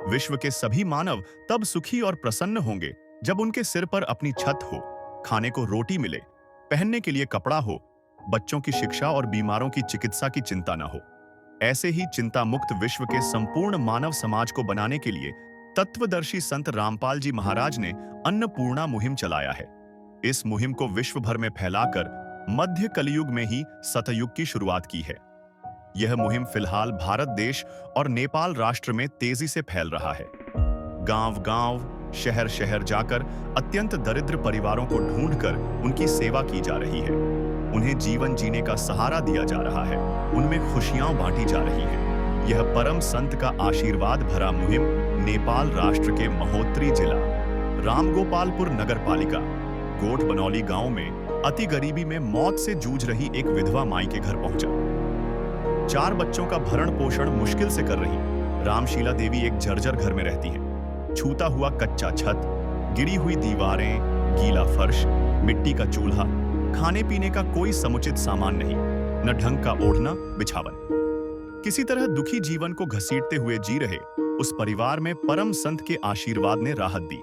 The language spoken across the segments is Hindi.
विश्व के सभी मानव तब सुखी और प्रसन्न होंगे जब उनके सिर पर अपनी छत हो, खाने को रोटी मिले, पहनने के लिए कपड़ा हो, बच्चों की शिक्षा और बीमारों की चिकित्सा की चिंता न हो। ऐसे ही चिंता मुक्त विश्व के संपूर्ण मानव समाज को बनाने के लिए तत्वदर्शी संत रामपाल जी महाराज ने अन्नपूर्णा मुहिम चलाया है। इस मुहिम को विश्व भर में फैलाकर मध्य कलयुग में ही सतयुग की शुरुआत की है। यह मुहिम फिलहाल भारत देश और नेपाल राष्ट्र में तेजी से फैल रहा है। गांव-गांव, शहर-शहर जाकर अत्यंत दरिद्र परिवारों को ढूंढकर उनकी सेवा की जा रही है। उन्हें जीवन जीने का सहारा दिया जा रहा है, उनमें खुशियां बांटी जा रही हैं। यह परम संत का आशीर्वाद भरा मुहिम नेपाल राष्ट्र के महोत्तरी जिला रामगोपालपुर नगर पालिका गोठ बनौली गांव में अति गरीबी में मौत से जूझ रही एक विधवा माई के घर पहुंचा। 4 बच्चों का भरण पोषण मुश्किल से कर रही रामशीला देवी एक जर्जर घर में रहती हैं। छूता हुआ कच्चा छत, गिरी हुई दीवारें, गीला फर्श, मिट्टी का चूल्हा, खाने पीने का कोई समुचित सामान नहीं, न ढंग का ओढ़ना बिछावन। किसी तरह दुखी जीवन को घसीटते हुए जी रहे उस परिवार में परम संत के आशीर्वाद ने राहत दी।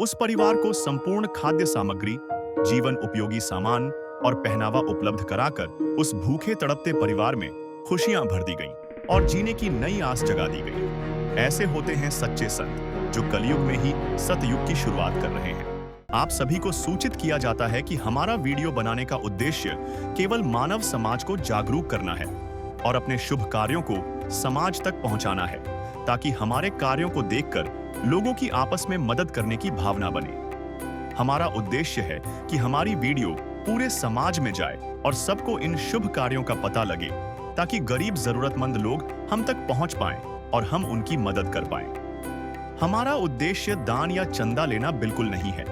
उस परिवार को संपूर्ण खाद्य सामग्री, जीवन उपयोगी सामान और पहनावा उपलब्ध कराकर उस भूखे तड़पते परिवार में खुशियां भर दी गईं और जीने की नई आस जगा दी गई। ऐसे होते हैं सच्चे संत जो कलयुग में ही सतयुग की शुरुआत कर रहे हैं। आप सभी को सूचित किया जाता है कि हमारा वीडियो बनाने का उद्देश्य केवल मानव समाज को जागरूक करना है और अपने शुभ कार्यों को समाज तक पहुंचाना है, ताकि हमारे कार्यों को देखकर लोगों की आपस में मदद करने की भावना बने। हमारा उद्देश्य है कि हमारी वीडियो पूरे समाज में जाए और सबको इन शुभ कार्यों का पता लगे, ताकि गरीब जरूरतमंद लोग हम तक पहुंच पाएं और हम उनकी मदद कर पाएं। हमारा उद्देश्य दान या चंदा लेना बिल्कुल नहीं है।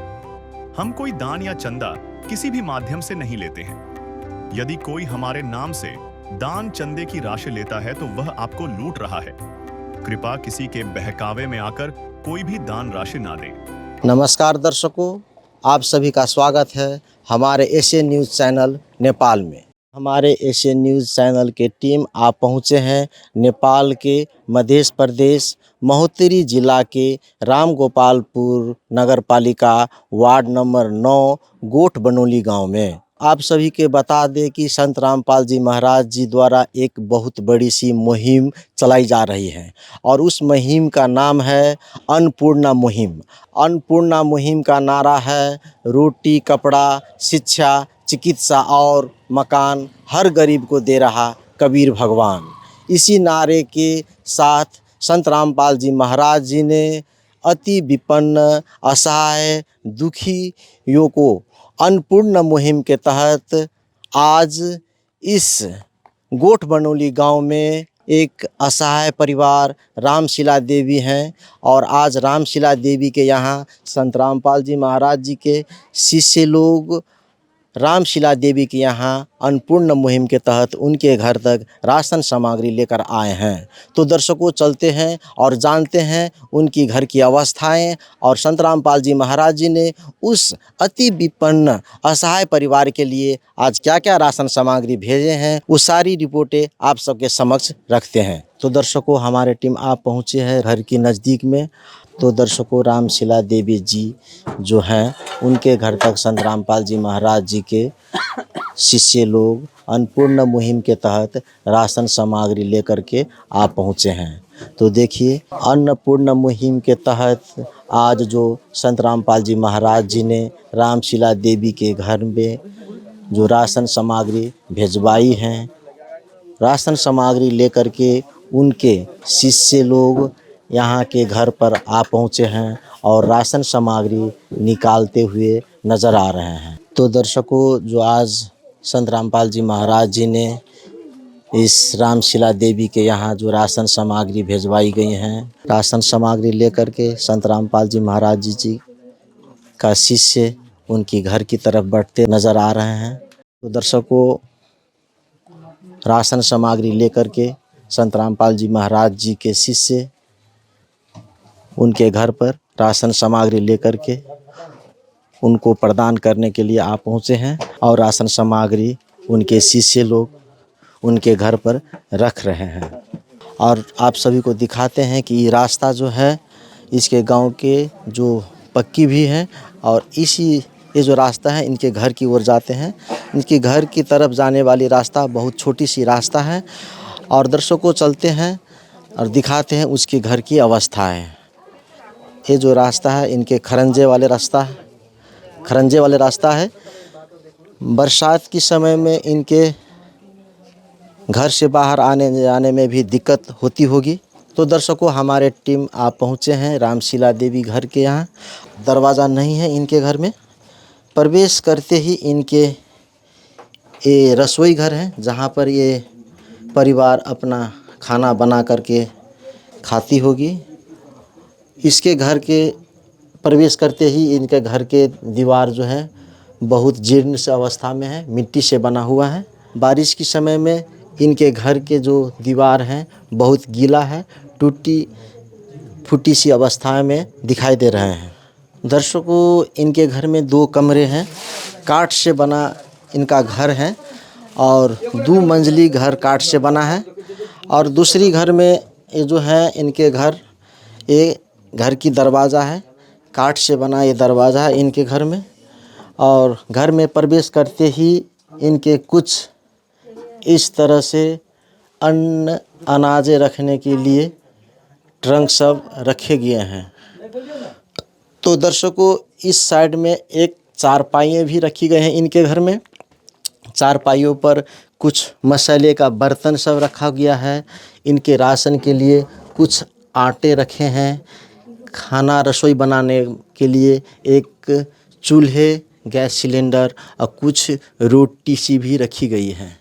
हम कोई दान या चंदा किसी भी माध्यम से नहीं लेते हैं। यदि कोई हमारे नाम से दान चंदे की राशि लेता है तो वह आपको लूट रहा है। कृपया किसी के बहकावे में आकर कोई भी दान राशि ना दें। नमस्कार दर्शकों, आप सभी का स्वागत है हमारे एशियन न्यूज़ चैनल नेपाल में। हमारे एशियन न्यूज़ चैनल के टीम आप पहुंचे हैं नेपाल के मध्य प्रदेश महोत्तरी जिला के रामगोपालपुर नगर पालिका वार्ड नंबर 9 गोठ बनौली गांव में। आप सभी के बता दें कि संत रामपाल जी महाराज जी द्वारा एक बहुत बड़ी सी मुहिम चलाई जा रही है और उस मुहिम का नाम है अन्नपूर्णा मुहिम। अन्नपूर्णा मुहिम का नारा है रोटी, कपड़ा, शिक्षा, चिकित्सा और मकान हर गरीब को दे रहा कबीर भगवान। इसी नारे के साथ संत रामपाल जी महाराज जी ने अति विपन्न, असहाय, दुखियों को अन्नपूर्णा मुहिम के तहत आज इस गोठ बनौली गांव में एक असहाय परिवार रामशिला देवी हैं और आज रामशिला देवी के यहाँ संत रामपाल जी महाराज जी के शिष्य लोग रामशिला देवी के यहाँ अन्नपूर्णा मुहिम के तहत उनके घर तक राशन सामग्री लेकर आए हैं। तो दर्शकों, चलते हैं और जानते हैं उनकी घर की अवस्थाएं और संत रामपाल जी महाराज जी ने उस अति विपन्न असहाय परिवार के लिए आज क्या क्या राशन सामग्री भेजे हैं, वो सारी रिपोर्टें आप सबके समक्ष रखते हैं। तो दर्शकों, हमारे टीम आप पहुँचे हैं घर की नज़दीक में। तो दर्शकों, रामशिला देवी जी जो हैं उनके घर तक संत रामपाल जी महाराज जी के शिष्य लोग अन्नपूर्णा मुहिम के तहत राशन सामग्री लेकर के आप पहुँचे हैं। तो देखिए, अन्नपूर्णा मुहिम के तहत आज जो संत रामपाल जी महाराज जी ने रामशिला देवी के घर में जो राशन सामग्री भिजवाई हैं, राशन सामग्री लेकर के उनके शिष्य लोग यहाँ के घर पर आ पहुँचे हैं और राशन सामग्री निकालते हुए नज़र आ रहे हैं। तो दर्शकों, जो आज संत रामपाल जी महाराज जी ने इस रामशिला देवी के यहाँ जो राशन सामग्री भिजवाई गई हैं, राशन सामग्री लेकर के संत रामपाल जी महाराज जी का शिष्य उनकी घर की तरफ बढ़ते नज़र आ रहे हैं। तो दर्शकों, राशन सामग्री लेकर के संत रामपाल जी महाराज जी के शिष्य उनके घर पर राशन सामग्री लेकर के उनको प्रदान करने के लिए आप पहुँचे हैं और राशन सामग्री उनके शिष्य लोग उनके घर पर रख रहे हैं। और आप सभी को दिखाते हैं कि ये रास्ता जो है इसके गांव के जो पक्की भी है और ये जो रास्ता है इनके घर की ओर जाते हैं। इनके घर की तरफ जाने वाली रास्ता बहुत छोटी सी रास्ता है और दर्शकों चलते हैं और दिखाते हैं उसके घर की अवस्था है। ये जो रास्ता है इनके खरंजे वाले रास्ता है। बरसात के समय में इनके घर से बाहर आने जाने में भी दिक्कत होती होगी। तो दर्शकों हमारे टीम आप पहुँचे हैं रामशिला देवी घर के यहाँ। दरवाज़ा नहीं है इनके घर में। प्रवेश करते ही इनके ये रसोई घर है जहाँ पर ये परिवार अपना खाना बना करके खाती होगी। इसके घर के प्रवेश करते ही इनके घर के दीवार जो है बहुत जीर्ण सी अवस्था में है, मिट्टी से बना हुआ है। बारिश के समय में इनके घर के जो दीवार हैं बहुत गीला है, टूटी फूटी सी अवस्था में दिखाई दे रहे हैं। दर्शकों इनके घर में 2 कमरे हैं, काठ से बना इनका घर है और 2 मंजिली घर काठ से बना है। और दूसरी घर में ये जो है इनके घर, ये घर की दरवाज़ा है, काठ से बना ये दरवाज़ा है इनके घर में। और घर में प्रवेश करते ही इनके कुछ इस तरह से अन्न अनाजे रखने के लिए ट्रंक सब रखे गए हैं। तो दर्शकों इस साइड में एक चारपाइयाँ भी रखी गए हैं इनके घर में। चारपाइयों पर कुछ मसाले का बर्तन सब रखा गया है। इनके राशन के लिए कुछ आटे रखे हैं। खाना रसोई बनाने के लिए एक चूल्हे, गैस सिलेंडर और कुछ रोटी सी भी रखी गई है।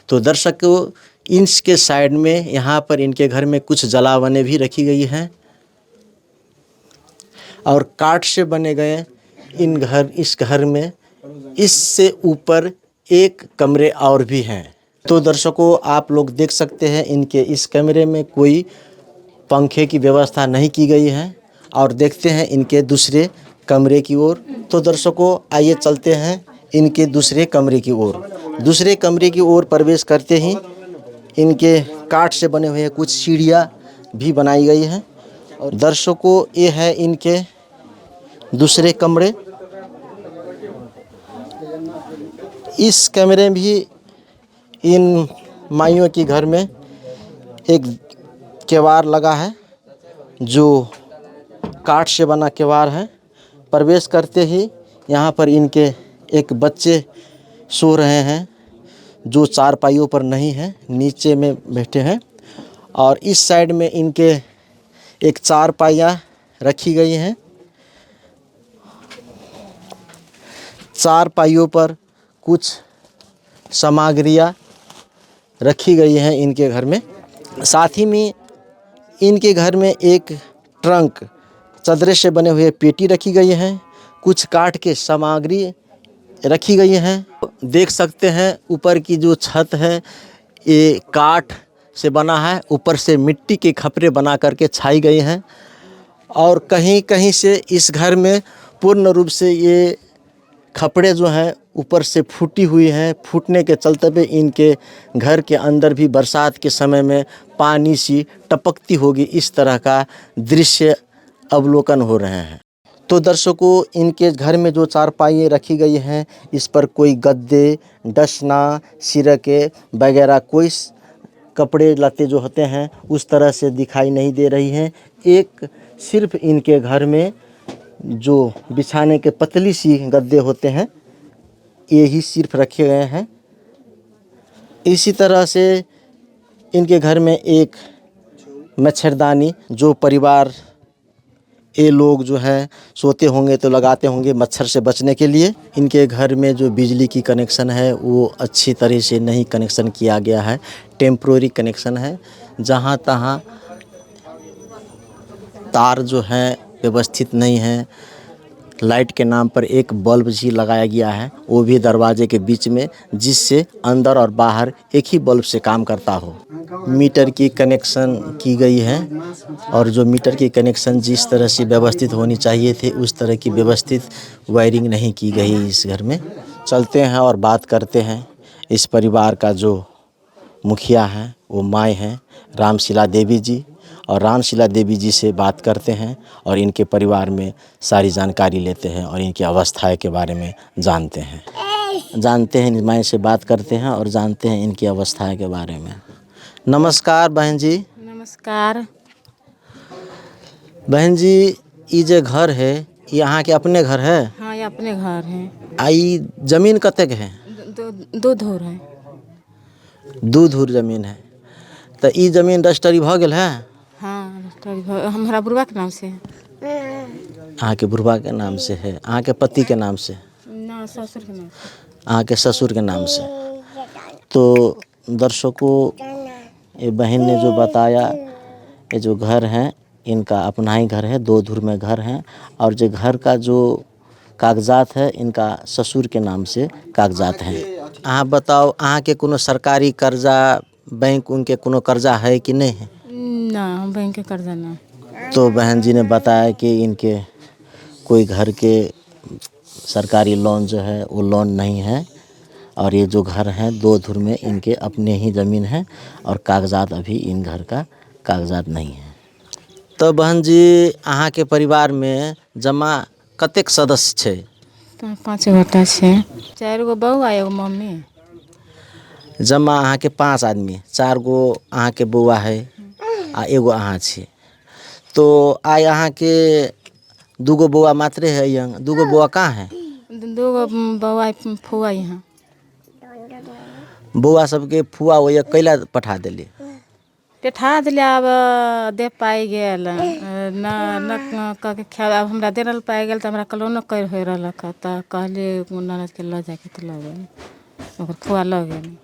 तो दर्शकों इसके साइड में यहाँ पर इनके घर में कुछ जलावनें भी रखी गई हैं और काठ से बने गए इस घर में इससे ऊपर एक कमरे और भी हैं। तो दर्शकों आप लोग देख सकते हैं इनके इस कमरे में कोई पंखे की व्यवस्था नहीं की गई है। और देखते हैं इनके दूसरे कमरे की ओर। तो दर्शकों आइए चलते हैं इनके दूसरे कमरे की ओर। दूसरे कमरे की ओर प्रवेश करते ही इनके काठ से बने हुए कुछ सीढ़ियाँ भी बनाई गई हैं। और दर्शकों ये है इनके दूसरे कमरे। इस कमरे में भी इन माइयों के घर में एक केवाड़ लगा है जो काठ से बना केवाड़ है। प्रवेश करते ही यहाँ पर इनके एक बच्चे सो रहे हैं जो चारपाइयों पर नहीं है, नीचे में बैठे हैं। और इस साइड में इनके एक चारपाइयाँ रखी गई हैं। चारपाइयों पर कुछ सामग्रियाँ रखी गई हैं इनके घर में। साथ ही में इनके घर में एक ट्रंक, चदरे से बने हुए पेटी रखी गई हैं। कुछ काठ के सामग्री रखी गई हैं। देख सकते हैं ऊपर की जो छत है ये काठ से बना है, ऊपर से मिट्टी के खपरे बना करके छाई गई हैं। और कहीं कहीं से इस घर में पूर्ण रूप से ये खपड़े जो हैं ऊपर से फूटी हुई हैं। फूटने के चलते हुए इनके घर के अंदर भी बरसात के समय में पानी सी टपकती होगी, इस तरह का दृश्य अवलोकन हो रहे हैं। तो दर्शकों इनके घर में जो चारपाइयाँ रखी गई हैं इस पर कोई गद्दे, डसना, सिरके वगैरह कोई कपड़े लत्ते जो होते हैं उस तरह से दिखाई नहीं दे रही हैं। एक सिर्फ इनके घर में जो बिछाने के पतली सी गद्दे होते हैं ये ही सिर्फ रखे गए हैं। इसी तरह से इनके घर में एक मच्छरदानी, जो परिवार ये लोग जो है सोते होंगे तो लगाते होंगे मच्छर से बचने के लिए। इनके घर में जो बिजली की कनेक्शन है वो अच्छी तरह से नहीं कनेक्शन किया गया है, टेम्प्रोरी कनेक्शन है। जहाँ तहाँ तार जो है व्यवस्थित नहीं है। लाइट के नाम पर एक बल्ब भी लगाया गया है, वो भी दरवाजे के बीच में, जिससे अंदर और बाहर एक ही बल्ब से काम करता हो। मीटर की कनेक्शन की गई है और जो मीटर की कनेक्शन जिस तरह से व्यवस्थित होनी चाहिए थे उस तरह की व्यवस्थित वायरिंग नहीं की गई इस घर में। चलते हैं और बात करते हैं इस परिवार का जो मुखिया है वो माँ हैं रामशिला देवी जी, और रामशिला देवी जी से बात करते हैं और इनके परिवार में सारी जानकारी लेते हैं और इनकी अवस्थाएं के बारे में जानते हैं माँ से बात करते हैं और जानते हैं इनकी अवस्थाएं के बारे में। नमस्कार बहन जी। नमस्कार। बहन जी, ये जो घर है ये यहाँ के अपने घर है? हाँ, ये अपने घर है। आई जमीन कतेक है? दो धुर है। 2 धुर जमीन है। तो ई जमीन रजिस्ट्री भ गेल है? हाँ, हमारा बुढ़वा के नाम से है। अहाँ के बुढ़वा के नाम से है? अहाँ के पति के नाम से? ना, ससुर के नाम से। अहाँ के ससुर के नाम से। तो दर्शकों, ये बहन ने जो बताया, ये जो घर है इनका अपना ही घर है, 2 धुर में घर है, और जो घर का जो कागजात है इनका ससुर के नाम से कागजात हैं। अहाँ बताओ, अहाँ के कोनो सरकारी कर्जा, बैंक उनके कोनो कर्जा है कि नहीं है? ना, बैंक के कर्जा ना। तो बहन जी ने बताया कि इनके कोई घर के सरकारी लोन जो है वो लोन नहीं है, और ये जो घर है 2 धुर में इनके अपने ही ज़मीन है, और कागजात अभी इन घर का कागजात नहीं है। तो बहन जी, अहाँ के परिवार में जमा कतेक सदस्य छै? 5 गोटा छै। 4 गो बौआ, एगो मम्मी। जमा अहाँ के 5 आदमी, 4 गो अहाँ के बौआ है आ एगो अहाँ छी। तो आइ अहाँ के 2 गो बौआ मात्रे है यहाँ? 2 गो बौआ कहाँ है? 2 गो बौआ फुआ यहाँ। बौआ सबके फुआ वो कैला पठा दिली? पेठा दिले, अब दे पाइ गेल न कह के अब हमरा दे रहल पाइ गेल, तो हमरा कलोनो कर हो रहलक, तो कहलिए ननद के लऽ जाके, तो लऽ गेल, ओकर फुआ लऽ गेल।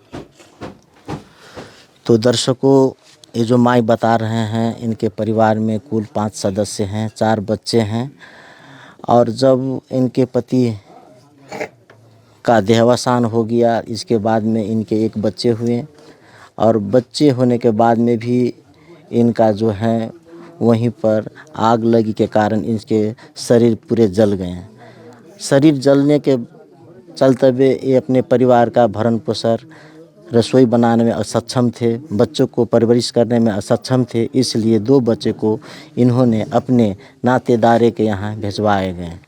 तो दर्शकों, ये जो माई बता रहे हैं, इनके परिवार में कुल 5 सदस्य हैं, 4 बच्चे हैं, और जब इनके पति का देहावसान हो गया, इसके बाद में इनके 1 बच्चे हुए, और बच्चे होने के बाद में भी इनका जो है वहीं पर आग लगी के कारण इनके शरीर पूरे जल गए हैं। शरीर जलने के चलते हुए ये अपने परिवार का भरण पोषण, रसोई बनाने में असक्षम थे, बच्चों को परवरिश करने में असक्षम थे, इसलिए 2 बच्चे को इन्होंने अपने नातेदारे के यहाँ भिजवाए गए।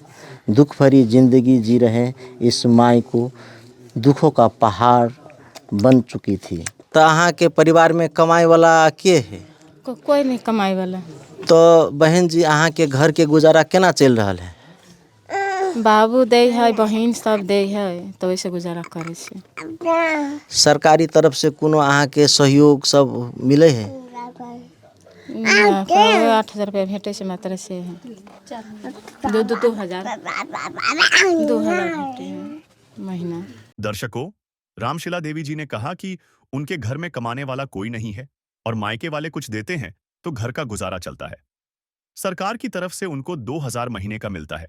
दुख भरी जिंदगी जी रहे इस माई को दुखों का पहाड़ बन चुकी थी। तो अहाँ के परिवार में कमाई वाला के है? कोई नहीं कमाई वाला। तो बहन जी, अहाँ के घर के गुजारा केना चल रहा है? बाबू दे है, बहन सब दे है, तो वैसे गुजारा करे छे। सरकारी तरफ से कोनो अहाँ के सहयोग सब मिले है? 8,000 रुपया भेटे से मात्र से है। 2,000 भेटे है महीना। दर्शकों, रामशिला देवी जी ने कहा कि उनके घर में कमाने वाला कोई नहीं है और मायके वाले कुछ देते हैं तो घर का गुजारा चलता है। सरकार की तरफ से उनको 2,000 महीने का मिलता है।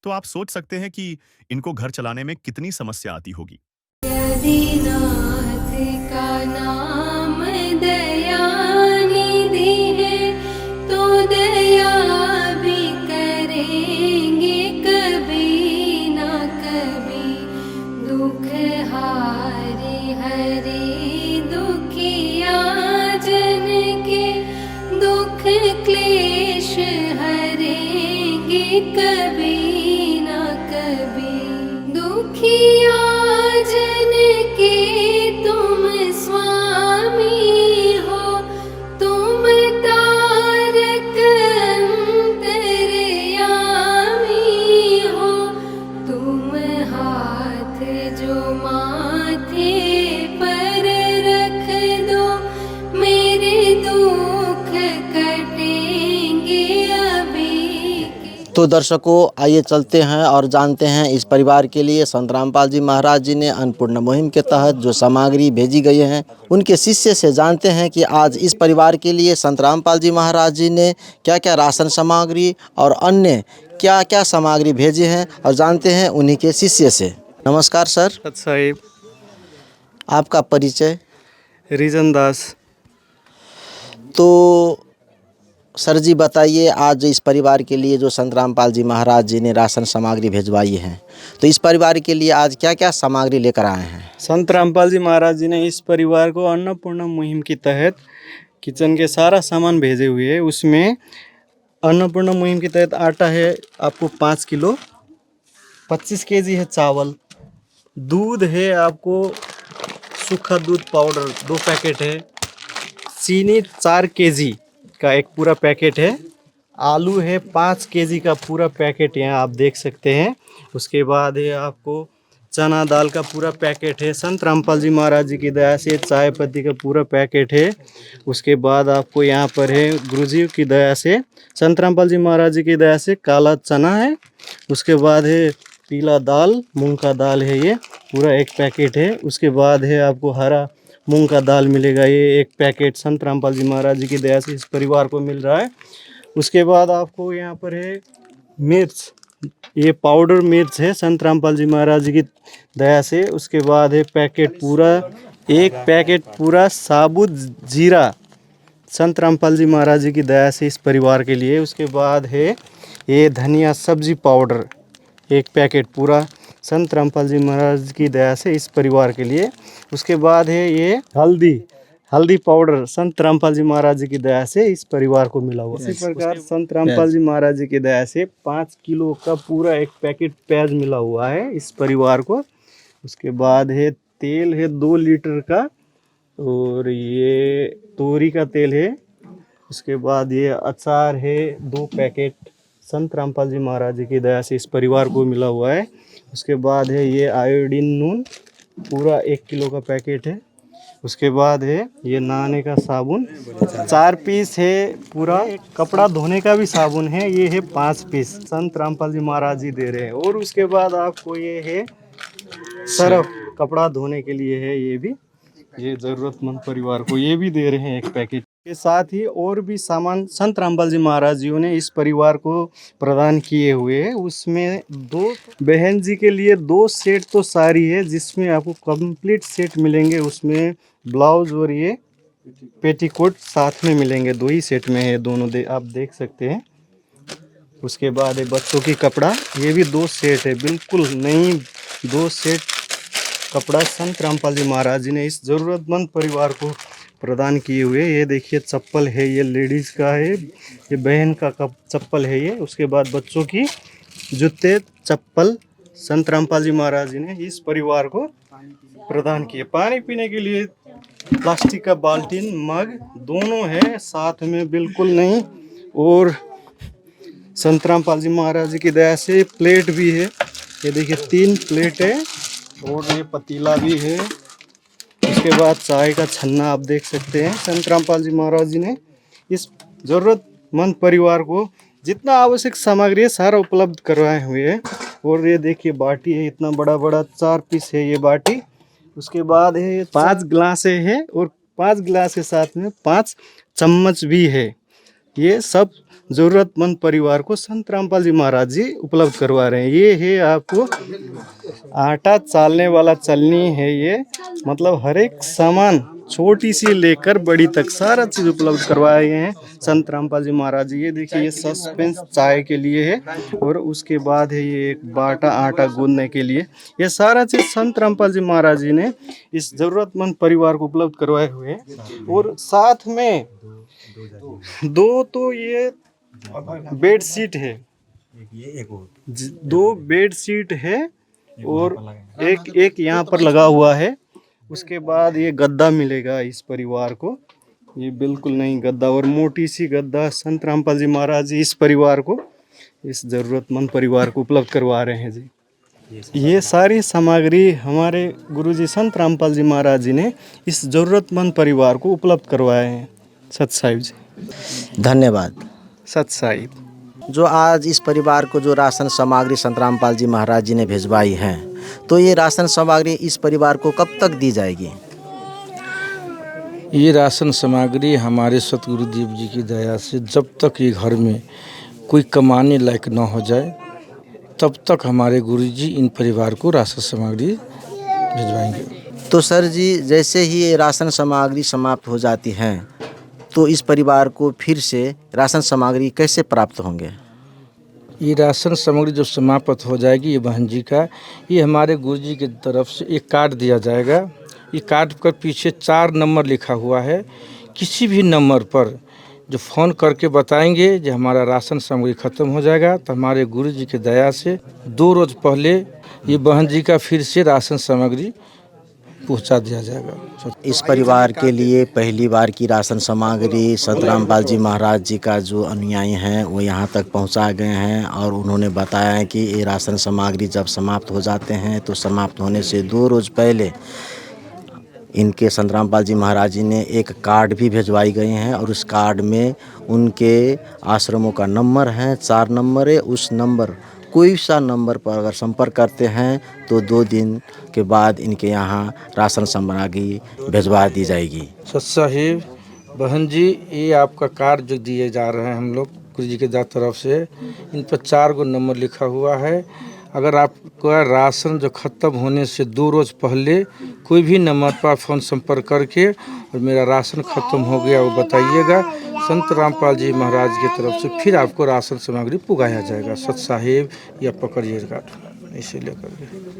तो आप सोच सकते हैं कि इनको घर चलाने में कितनी समस्या आती होगी। आदिनाथ का नाम दयानिधि है, तो दया भी करेंगे कभी ना कभी। दुख हारे हरे दुखिया जन के, दुख क्लेश हरेंगे कभी ना कभी। दुखिया जन के तुम स्वामी हो, तुम तारक अंतर्यामी हो। तुम हाथ जो माथे पर रख दो, मेरे दुख कटेंगे अभी के। तो दर्शकों, आइए चलते हैं और जानते हैं इस परिवार के लिए संत रामपाल जी महाराज जी ने अन्नपूर्णा मुहिम के तहत जो सामग्री भेजी गई हैं, उनके शिष्य से जानते हैं कि आज इस परिवार के लिए संत रामपाल जी महाराज जी ने क्या क्या राशन सामग्री और अन्य क्या क्या सामग्री भेजे हैं, और जानते हैं उन्हीं के शिष्य से। नमस्कार सर, सत साहिब। आपका परिचय? रीजन दास। तो सर जी बताइए, आज इस परिवार के लिए जो संत रामपाल जी महाराज जी ने राशन सामग्री भिजवाई है, तो इस परिवार के लिए आज क्या क्या सामग्री लेकर आए हैं? संत रामपाल जी महाराज जी ने इस परिवार को अन्नपूर्णा मुहिम के तहत किचन के सारा सामान भेजे हुए हैं। उसमें अन्नपूर्णा मुहिम के तहत आटा है आपको 5 किलो, 25 केजी है चावल, दूध है आपको सूखा दूध पाउडर 2 पैकेट है, चीनी 4 केजी का एक पूरा पैकेट है, आलू है 5 केजी का पूरा पैकेट यहाँ आप देख सकते हैं। उसके बाद है आपको चना दाल का पूरा पैकेट है, संत रामपाल जी महाराज जी की दया से चाय पत्ती का पूरा पैकेट है। उसके बाद आपको यहाँ पर है गुरुजी की दया से, संत रामपाल जी महाराज जी की दया से काला चना है। उसके बाद है पीला दाल, मूंग का दाल है, ये पूरा एक पैकेट है। उसके बाद है आपको हरा मूंग का दाल मिलेगा, ये एक पैकेट संत रामपाल जी महाराज जी की दया से इस परिवार को मिल रहा है। उसके बाद आपको यहाँ पर है मिर्च, ये पाउडर मिर्च है संत रामपाल जी महाराज जी की दया से। उसके बाद है पैकेट पूरा, एक पैकेट पूरा साबुत जीरा संत रामपाल जी महाराज जी की दया से इस परिवार के लिए। उसके बाद है ये धनिया सब्जी पाउडर, एक पैकेट पूरा संत रामपाल जी महाराज की दया से इस परिवार के लिए। उसके बाद है ये हल्दी पाउडर संत रामपाल जी महाराज जी की दया से इस परिवार को मिला हुआ। इसी प्रकार संत रामपाल जी महाराज जी की दया से 5 किलो का पूरा एक पैकेट प्याज मिला हुआ है इस परिवार को। उसके बाद है तेल है 2 लीटर का, और ये तोरी का तेल है। उसके बाद ये अचार है 2 पैकेट संत रामपाल जी महाराज जी की दया से इस परिवार को मिला हुआ है। उसके बाद है ये आयोडीन नून पूरा 1 किलो का पैकेट है। उसके बाद है ये नहाने का साबुन 4 पीस है, पूरा कपड़ा धोने का भी साबुन है, ये है 5 पीस संत रामपाल जी महाराज जी दे रहे हैं। और उसके बाद आपको ये है सर्फ कपड़ा धोने के लिए है, ये भी ये ज़रूरतमंद परिवार को ये भी दे रहे हैं एक पैकेट के साथ ही। और भी सामान संत रामपाल जी महाराज जी ने इस परिवार को प्रदान किए हुए हैं। उसमें 2 बहन जी के लिए 2 सेट तो साड़ी है, जिसमें आपको कंप्लीट सेट मिलेंगे। उसमें ब्लाउज और ये पेटीकोट साथ में मिलेंगे, 2 ही सेट में है दोनों, आप देख सकते हैं। उसके बाद है बच्चों की कपड़ा, ये भी 2 सेट है, बिल्कुल नई 2 सेट कपड़ा संत रामपाल जी महाराज जी ने इस ज़रूरतमंद परिवार को प्रदान किए हुए। ये देखिए चप्पल है, ये लेडीज़ का है, ये बहन का चप्पल है ये। उसके बाद बच्चों की जूते चप्पल संत रामपाल जी महाराज जी ने इस परिवार को प्रदान किए। पानी पीने के लिए प्लास्टिक का बाल्टीन मग दोनों है साथ में, बिल्कुल नहीं। और संत रामपाल जी महाराज जी की दया से प्लेट भी है, ये देखिए 3 प्लेट है, और ये पतीला भी है। उसके बाद चाय का छन्ना आप देख सकते हैं। संत रामपाल जी महाराज जी ने इस ज़रूरतमंद परिवार को जितना आवश्यक सामग्री है सारा उपलब्ध करवाए हुए हैं। और ये देखिए बाटी है, इतना बड़ा बड़ा 4 पीस है ये बाटी। उसके बाद है 5 गिलास है, और 5 गिलास के साथ में 5 चम्मच भी है। ये सब ज़रूरतमंद परिवार को संत रामपाल जी महाराज जी उपलब्ध करवा रहे हैं। ये है आपको आटा चालने वाला चलनी है, ये मतलब हर एक सामान छोटी सी लेकर बड़ी तक सारा चीज़ उपलब्ध करवाए हैं संत रामपाल जी महाराज जी। ये देखिए ये सस्पेंस चाय के लिए है, और उसके बाद है ये एक बाटा आटा गूंदने के लिए। ये सारा चीज़ संत रामपाल जी महाराज जी ने इस ज़रूरतमंद परिवार को उपलब्ध करवाए हुए हैं। और साथ में 2 तो ये बेड शीट है, 2 बेड शीट है, और एक यहाँ पर लगा हुआ है। उसके बाद ये गद्दा मिलेगा इस परिवार को, ये बिल्कुल नई गद्दा और मोटी सी गद्दा संत रामपाल जी महाराज जी इस परिवार को, इस ज़रूरतमंद परिवार को उपलब्ध करवा रहे हैं जी। ये सारी सामग्री हमारे गुरुजी संत रामपाल जी महाराज जी ने इस ज़रूरतमंद परिवार को उपलब्ध करवाए हैं। सत साहिब जी, धन्यवाद। सत साहिब। जो आज इस परिवार को जो राशन सामग्री संत रामपाल जी महाराज जी ने भिजवाई है, तो ये राशन सामग्री इस परिवार को कब तक दी जाएगी? ये राशन सामग्री हमारे सतगुरु देव जी की दया से जब तक ये घर में कोई कमाने लायक न हो जाए तब तक हमारे गुरुजी इन परिवार को राशन सामग्री भिजवाएंगे। तो सर जी, जैसे ही ये राशन सामग्री समाप्त हो जाती है तो इस परिवार को फिर से राशन सामग्री कैसे प्राप्त होंगे? ये राशन सामग्री जब समाप्त हो जाएगी, ये बहन जी का, ये हमारे गुरुजी की तरफ से एक कार्ड दिया जाएगा। ये कार्ड पर पीछे 4 नंबर लिखा हुआ है। किसी भी नंबर पर जो फ़ोन करके बताएंगे जो हमारा राशन सामग्री ख़त्म हो जाएगा, तो हमारे गुरुजी की दया से 2 रोज़ पहले ये बहन जी का फिर से राशन सामग्री पहुंचा दिया जाएगा। इस परिवार के लिए पहली बार की राशन सामग्री संत रामपाल जी महाराज जी का जो अनुयायी हैं वो यहाँ तक पहुँचा गए हैं और उन्होंने बताया है कि ये राशन सामग्री जब समाप्त हो जाते हैं तो समाप्त होने से 2 रोज़ पहले इनके संत रामपाल जी महाराज जी ने एक कार्ड भी भिजवाई गए हैं और उस कार्ड में उनके आश्रमों का नंबर है, 4 नंबर है। उस नंबर कोई सा नंबर पर अगर संपर्क करते हैं तो 2 दिन के बाद इनके यहाँ राशन सामग्री भिजवा दी जाएगी। सच साहिब बहन जी, ये आपका कार्ड जो दिए जा रहे हैं हम लोग गुरु जी के तरफ से, इन पर 4 गो नंबर लिखा हुआ है। अगर आपका राशन जो ख़त्म होने से 2 रोज़ पहले कोई भी नंबर पर फ़ोन संपर्क करके और मेरा राशन ख़त्म हो गया वो बताइएगा, संत रामपाल जी महाराज की तरफ से फिर आपको राशन सामग्री पुगाया जाएगा। सत साहिब या पकड़िएगा इसे लेकर के।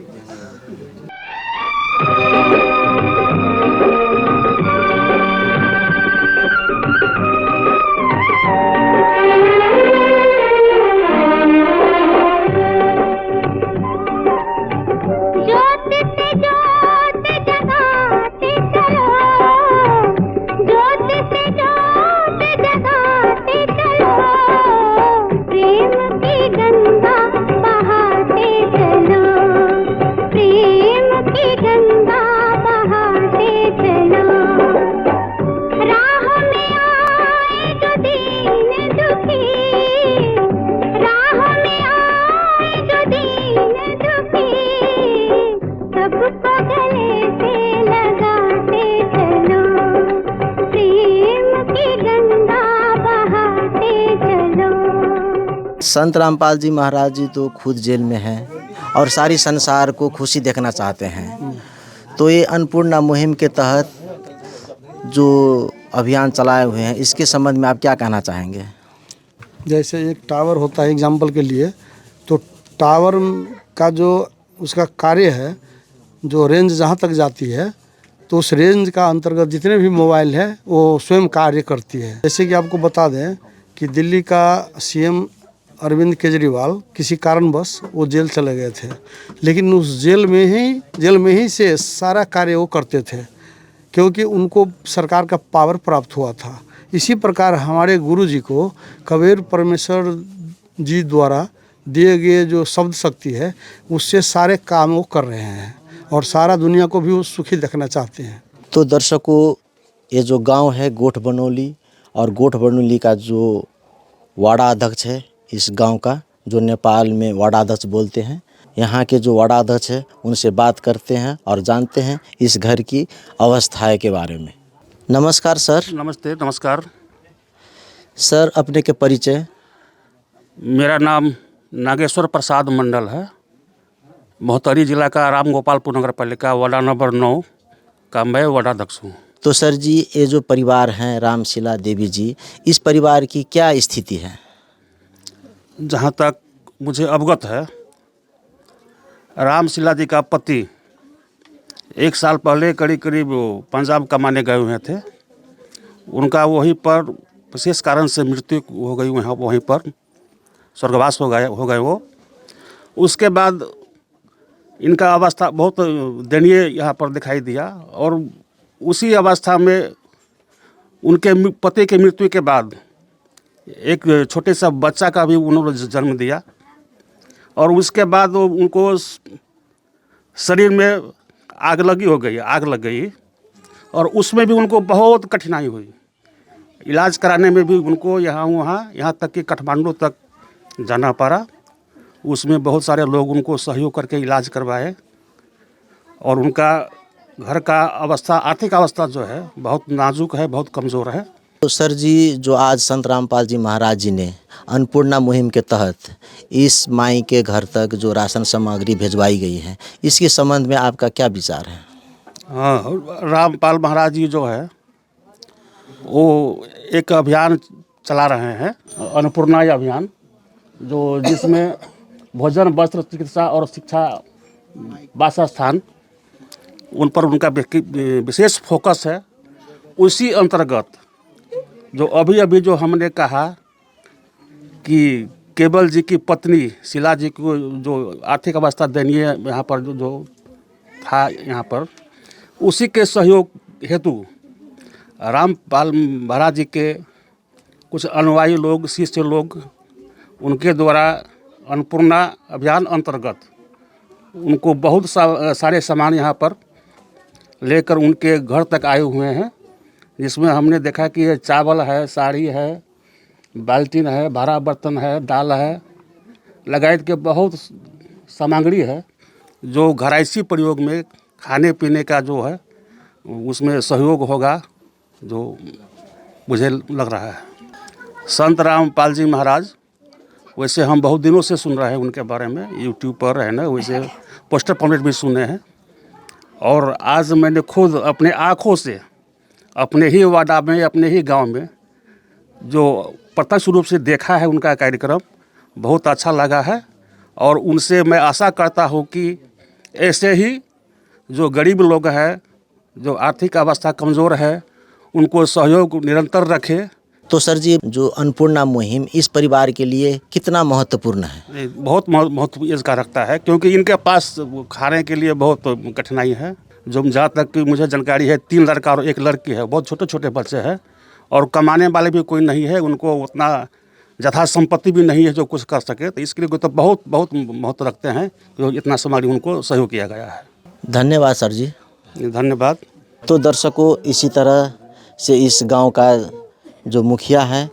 संत रामपाल जी महाराज जी तो खुद जेल में हैं और सारी संसार को खुशी देखना चाहते हैं। तो ये अन्नपूर्णा मुहिम के तहत जो अभियान चलाए हुए हैं, इसके संबंध में आप क्या कहना चाहेंगे? जैसे एक टावर होता है एग्जाम्पल के लिए, तो टावर का जो उसका कार्य है, जो रेंज जहाँ तक जाती है तो उस रेंज का अंतर्गत जितने भी मोबाइल है वो स्वयं कार्य करती है। जैसे कि आपको बता दें कि दिल्ली का सीएम अरविंद केजरीवाल किसी कारणवश वो जेल चले गए थे, लेकिन उस जेल में ही से सारा कार्य वो करते थे क्योंकि उनको सरकार का पावर प्राप्त हुआ था। इसी प्रकार हमारे गुरु जी को कबीर परमेश्वर जी द्वारा दिए गए जो शब्द शक्ति है उससे सारे काम वो कर रहे हैं और सारा दुनिया को भी वो सुखी देखना चाहते हैं। तो दर्शकों, ये जो गांव है गोठ बनौली, और गोठ बनौली का जो वाड़ा अध्यक्ष है इस गांव का, जो नेपाल में वाड़ा अध्यक्ष बोलते हैं, यहाँ के जो वाड़ा अध्यक्ष है उनसे बात करते हैं और जानते हैं इस घर की अवस्थाएं के बारे में। नमस्कार सर। नमस्ते। नमस्कार सर, अपने के परिचय? मेरा नाम नागेश्वर प्रसाद मंडल है। मोहतरी जिला का राम गोपालपुर नगर पालिका वार्ड नंबर 9 का मैं वार्डाध्यक्ष हूँ। तो सर जी, ये जो परिवार हैं रामशिला देवी जी, इस परिवार की क्या स्थिति है? जहाँ तक मुझे अवगत है, रामशिला जी का पति 1 साल पहले करीब पंजाब कमाने गए हुए थे। उनका वहीं पर विशेष कारण से मृत्यु हो गई, वहीं पर स्वर्गवास हो गए वो। उसके बाद इनका अवस्था बहुत दयनीय यहाँ पर दिखाई दिया और उसी अवस्था में उनके पति की मृत्यु के बाद एक छोटे सा बच्चा का भी उन्होंने जन्म दिया और उसके बाद उनको शरीर में आग लग गई और उसमें भी उनको बहुत कठिनाई हुई। इलाज कराने में भी उनको यहाँ तक कि काठमांडू तक जाना पड़ा। उसमें बहुत सारे लोग उनको सहयोग करके इलाज करवाए और उनका घर का अवस्था, आर्थिक अवस्था जो है बहुत नाजुक है, बहुत कमज़ोर है। तो सर जी, जो आज संत रामपाल जी महाराज जी ने अन्नपूर्णा मुहिम के तहत इस माई के घर तक जो राशन सामग्री भिजवाई गई है, इसके संबंध में आपका क्या विचार है? हाँ, रामपाल महाराज जी जो है वो एक अभियान चला रहे हैं, अन्नपूर्णा अभियान, जो जिसमें भोजन, वस्त्र, चिकित्सा और शिक्षा, वासस्थान, उन पर उनका विशेष फोकस है। उसी अंतर्गत जो अभी जो हमने कहा कि केवल जी की पत्नी शीला जी को जो आर्थिक अवस्था दयनीय यहाँ पर जो था यहाँ पर, उसी के सहयोग हेतु रामपाल महाराज जी के कुछ अनुयायी लोग, शिष्य लोग, उनके द्वारा अन्नपूर्णा अभियान अंतर्गत उनको बहुत सारे सामान यहाँ पर लेकर उनके घर तक आए हुए हैं, जिसमें हमने देखा कि ये चावल है, साड़ी है, बाल्टीन है, भारा बर्तन है, दाल है, लगायत के बहुत सामग्री है जो घरायसी प्रयोग में खाने पीने का जो है उसमें सहयोग होगा, जो मुझे लग रहा है। संत रामपाल जी महाराज, वैसे हम बहुत दिनों से सुन रहे हैं उनके बारे में, यूट्यूब पर है ना, वैसे पोस्टर पम्पलेट भी सुने हैं, और आज मैंने खुद अपने आँखों से अपने ही वाड़ा में, अपने ही गांव में जो प्रत्यक्ष रूप से देखा है उनका कार्यक्रम, बहुत अच्छा लगा है। और उनसे मैं आशा करता हूं कि ऐसे ही जो गरीब लोग हैं, जो आर्थिक अवस्था कमज़ोर है, उनको सहयोग निरंतर रखें। तो सर जी, जो अन्नपूर्णा मुहिम इस परिवार के लिए कितना महत्वपूर्ण है? बहुत महत्व इसका रखता है, क्योंकि इनके पास खाने के लिए बहुत कठिनाई है। जो जहाँ तक कि मुझे जानकारी है, 3 लड़का और 1 लड़की है, बहुत छोटे छोटे बच्चे हैं, और कमाने वाले भी कोई नहीं है, उनको उतना यथा संपत्ति भी नहीं है जो कुछ कर सके। तो इसके लिए तो बहुत महत्व रखते हैं, तो इतना सामग्री उनको सहयोग किया गया है। धन्यवाद सर जी। धन्यवाद। तो दर्शकों, इसी तरह से इस गांव का जो मुखिया है,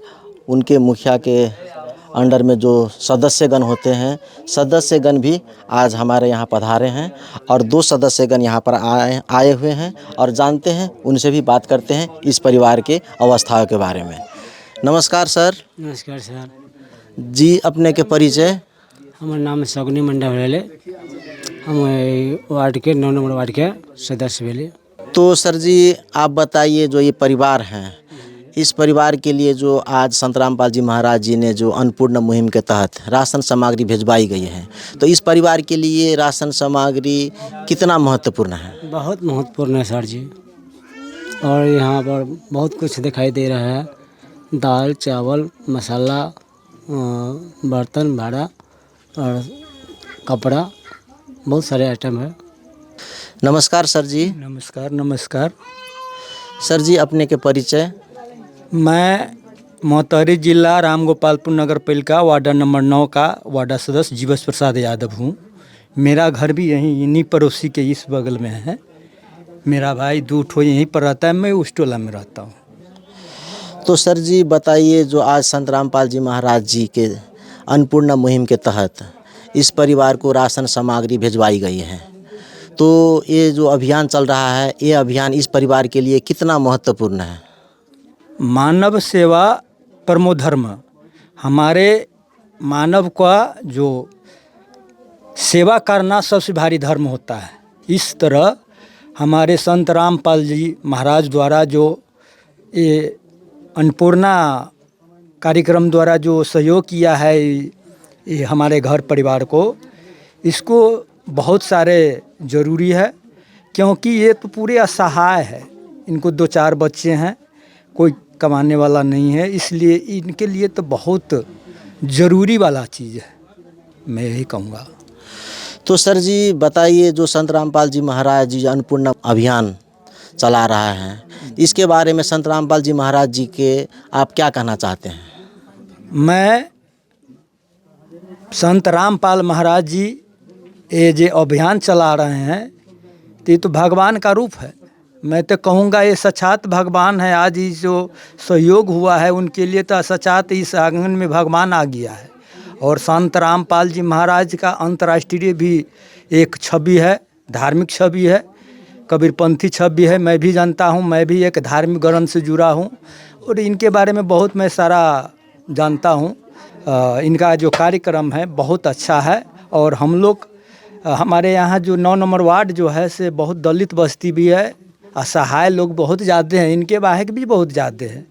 उनके मुखिया के अंडर में जो सदस्यगण होते हैं, सदस्यगण भी आज हमारे यहाँ पधारे हैं, और 2 सदस्यगण यहाँ पर आए हुए हैं, और जानते हैं, उनसे भी बात करते हैं इस परिवार के अवस्थाओं के बारे में। नमस्कार सर। नमस्कार सर जी, अपने के परिचय? हमार नाम सगुनी मंडा भेले, हम वार्ड के 9 नंबर वार्ड के सदस्य भेले। तो सर जी, आप बताइए, जो ये परिवार हैं, इस परिवार के लिए जो आज संत रामपाल जी महाराज जी ने जो अन्नपूर्णा मुहिम के तहत राशन सामग्री भिजवाई गई है, तो इस परिवार के लिए राशन सामग्री कितना महत्वपूर्ण है? बहुत महत्वपूर्ण है सर जी, और यहाँ पर बहुत कुछ दिखाई दे रहा है, दाल, चावल, मसाला, बर्तन, भाड़ा और कपड़ा, बहुत सारे आइटम है। नमस्कार सर जी। नमस्कार। नमस्कार सर जी, अपने के परिचय? मैं मोहतरी जिला रामगोपालपुर नगर पालिका वार्ड नंबर 9 का वार्ड सदस्य जीवस प्रसाद यादव हूँ। मेरा घर भी यहीं इन्हीं पड़ोसी के इस बगल में है। मेरा भाई 2 ठो यहीं पर रहता है, मैं उस टोला में रहता हूँ। तो सर जी बताइए, जो आज संत रामपाल जी महाराज जी के अन्नपूर्णा मुहिम के तहत इस परिवार को राशन सामग्री भिजवाई गई है, तो ये जो अभियान चल रहा है, ये अभियान इस परिवार के लिए कितना महत्वपूर्ण है? मानव सेवा परमो धर्म। हमारे मानव का जो सेवा करना सबसे भारी धर्म होता है। इस तरह हमारे संत रामपाल जी महाराज द्वारा जो ये अन्नपूर्णा कार्यक्रम द्वारा जो सहयोग किया है ये हमारे घर परिवार को, इसको बहुत सारे ज़रूरी है, क्योंकि ये तो पूरे असहाय है। इनको 2-4 बच्चे हैं, कोई कमाने वाला नहीं है, इसलिए इनके लिए तो बहुत ज़रूरी वाला चीज़ है, मैं यही कहूँगा। तो सर जी बताइए, जो संत रामपाल जी महाराज जी अन्नपूर्णा अभियान चला रहा है, इसके बारे में संत रामपाल जी महाराज जी के आप क्या कहना चाहते हैं? मैं संत रामपाल महाराज जी ये जो अभियान चला रहे हैं, तो ये तो भगवान का रूप है। मैं तो कहूँगा ये साक्षात भगवान है। आज ये जो सहयोग हुआ है उनके लिए तो साक्षात इस आंगन में भगवान आ गया है। और संत रामपाल जी महाराज का अंतर्राष्ट्रीय भी एक छवि है, धार्मिक छवि है, कबीरपंथी छवि है। मैं भी जानता हूँ, मैं भी एक धार्मिक ग्रंथ से जुड़ा हूँ और इनके बारे में बहुत मैं सारा जानता हूँ। इनका जो कार्यक्रम है बहुत अच्छा है। और हम लोग हमारे यहाँ जो 9 नंबर वार्ड जो है से बहुत दलित बस्ती भी है असहाय लोग बहुत ज़्यादा हैं, इनके बाहर भी बहुत ज़्यादा हैं।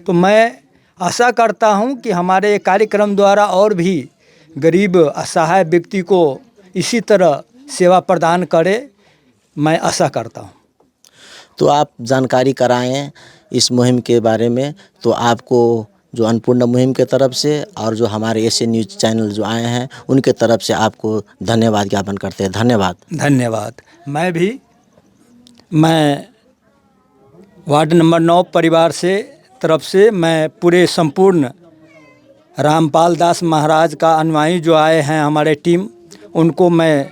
तो मैं आशा करता हूं कि हमारे कार्यक्रम द्वारा और भी गरीब असहाय व्यक्ति को इसी तरह सेवा प्रदान करे, मैं आशा करता हूं। तो आप जानकारी कराएं इस मुहिम के बारे में। तो आपको जो अन्नपूर्णा मुहिम के तरफ से और जो हमारे एशियन न्यूज़ चैनल जो आए हैं उनके तरफ से आपको धन्यवाद ज्ञापन करते हैं। धन्यवाद। धन्यवाद। मैं वार्ड नंबर 9 परिवार से तरफ से मैं पूरे संपूर्ण रामपाल दास महाराज का अनुयायी जो आए हैं हमारे टीम, उनको मैं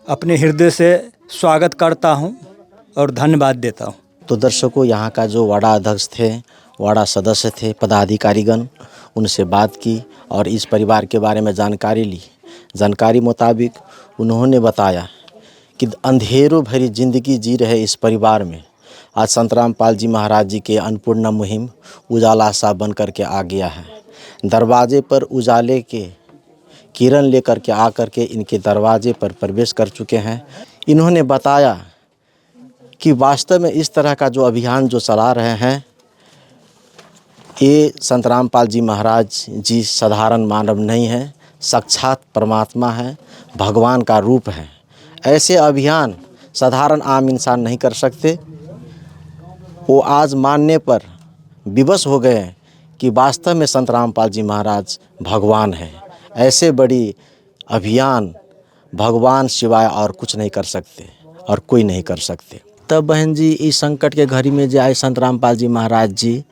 अपने हृदय से स्वागत करता हूं और धन्यवाद देता हूं। तो दर्शकों, यहाँ का जो वार्ड अध्यक्ष थे, वार्ड सदस्य थे, पदाधिकारीगण, उनसे बात की और इस परिवार के बारे में जानकारी ली। जानकारी मुताबिक उन्होंने बताया कि अंधेरों भरी जिंदगी जी रहे इस परिवार में आज संत रामपाल जी महाराज जी के अन्नपूर्णा मुहिम उजाला सा बन कर के आ गया है। दरवाजे पर उजाले के किरण लेकर के आकर के इनके दरवाजे पर प्रवेश कर चुके हैं। इन्होंने बताया कि वास्तव में इस तरह का जो अभियान जो चला रहे हैं, ये संत रामपाल जी महाराज जी साधारण मानव नहीं है, साक्षात परमात्मा है, भगवान का रूप है। ऐसे अभियान साधारण आम इंसान नहीं कर सकते। वो आज मानने पर विवश हो गए कि वास्तव में संत रामपाल जी महाराज भगवान हैं। ऐसे बड़ी अभियान भगवान सिवाय और कुछ नहीं कर सकते और कोई नहीं कर सकते। तब बहन जी, इस संकट के घड़ी में जे आए संत रामपाल जी महाराज जी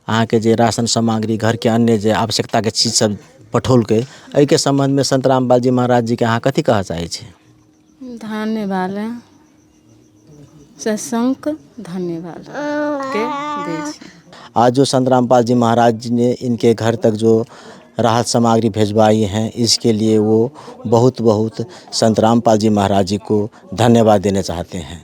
अहाँ के जे राशन सामग्री, घर के अन्य जे आवश्यकता के चीज सब पठौल के, एहि के संबंध में संत रामपाल जी महाराज जी के अहाँ कथी कहऽ चाहै छी? धन्यवाद सशंक धन्यवाद के दै छी। आज जो संत रामपाल जी महाराज जी ने इनके घर तक जो राहत सामग्री भिजवाई हैं, इसके लिए वो बहुत बहुत संत रामपाल जी महाराज जी को धन्यवाद देना चाहते हैं।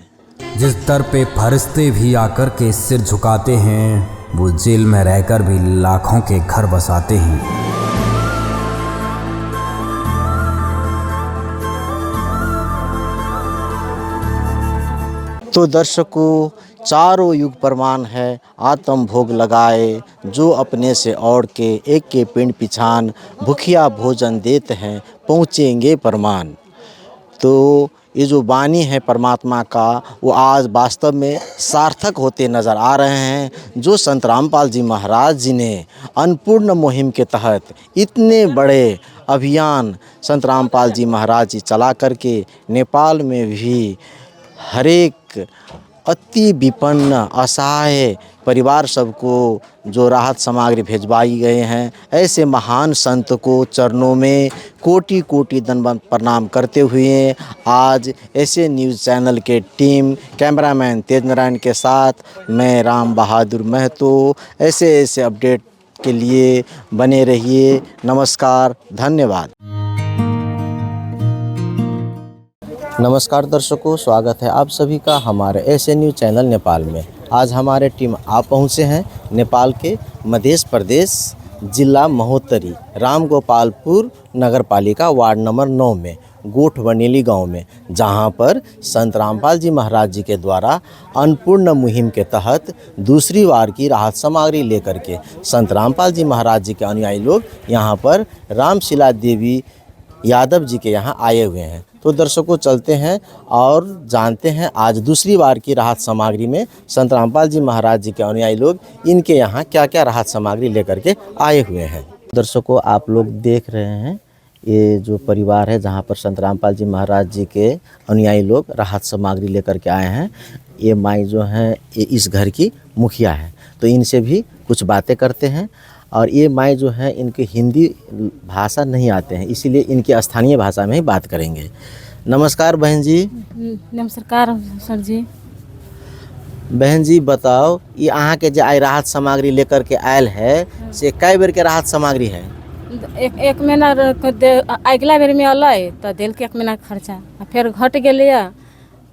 जिस दर पे फरिश्ते भी आकर के सिर झुकाते हैं, वो जेल में रहकर भी लाखों के घर बसाते हैं। तो दर्शकों, चारों युग प्रमाण है, आत्म भोग लगाए जो अपने से और के, एक के पिंड पिछान भूखिया भोजन देते हैं पहुँचेंगे परमान। तो ये जो वाणी है परमात्मा का, वो आज वास्तव में सार्थक होते नज़र आ रहे हैं। जो संत रामपाल जी महाराज जी ने अन्नपूर्णा मुहिम के तहत इतने बड़े अभियान संत रामपाल जी महाराज जी चला करके नेपाल में भी हरेक अति विपन्न असहाय परिवार सबको जो राहत सामग्री भिजवाई गए हैं, ऐसे महान संत को चरणों में कोटि कोटि दंडवत प्रणाम करते हुए आज एशियन न्यूज़ चैनल के टीम कैमरामैन तेज नारायण के साथ मैं राम बहादुर महतो, ऐसे अपडेट के लिए बने रहिए। नमस्कार, धन्यवाद। नमस्कार दर्शकों, स्वागत है आप सभी का हमारे एशियन न्यूज़ चैनल नेपाल में। आज हमारे टीम आप पहुँचे हैं नेपाल के मध्य प्रदेश जिला महोत्तरी रामगोपालपुर नगर पालिका वार्ड नंबर 9 में गोठ बनेली गांव में, जहां पर संत रामपाल जी महाराज जी के द्वारा अन्नपूर्णा मुहिम के तहत दूसरी बार की राहत सामग्री लेकर के संत रामपाल जी महाराज जी के अनुयायी लोग यहां पर रामशिला देवी यादव जी के यहाँ आए हुए हैं। तो दर्शकों, चलते हैं और जानते हैं आज दूसरी बार की राहत सामग्री में संत रामपाल जी महाराज जी के अनुयायी लोग इनके यहाँ क्या क्या राहत सामग्री लेकर के आए हुए हैं। दर्शकों, आप लोग देख रहे हैं ये जो परिवार है जहाँ पर संत रामपाल जी महाराज जी के अनुयायी लोग राहत सामग्री लेकर के आए हैं। ये माई जो हैं ये इस घर की मुखिया है, तो इनसे भी कुछ बातें करते हैं। और ये माई जो है इनके हिंदी भाषा नहीं आते हैं, इसीलिए इनकी स्थानीय भाषा में ही बात करेंगे। नमस्कार बहन जी। नमस्कार सर जी। बहन जी बताओ, ये अहाँ के जो आय राहत सामग्री लेकर के आयल है से कई बेर के राहत सामग्री है? एक महीना अगला बेर में अलै तो दिल के 1 महीना खर्चा, फिर घट गया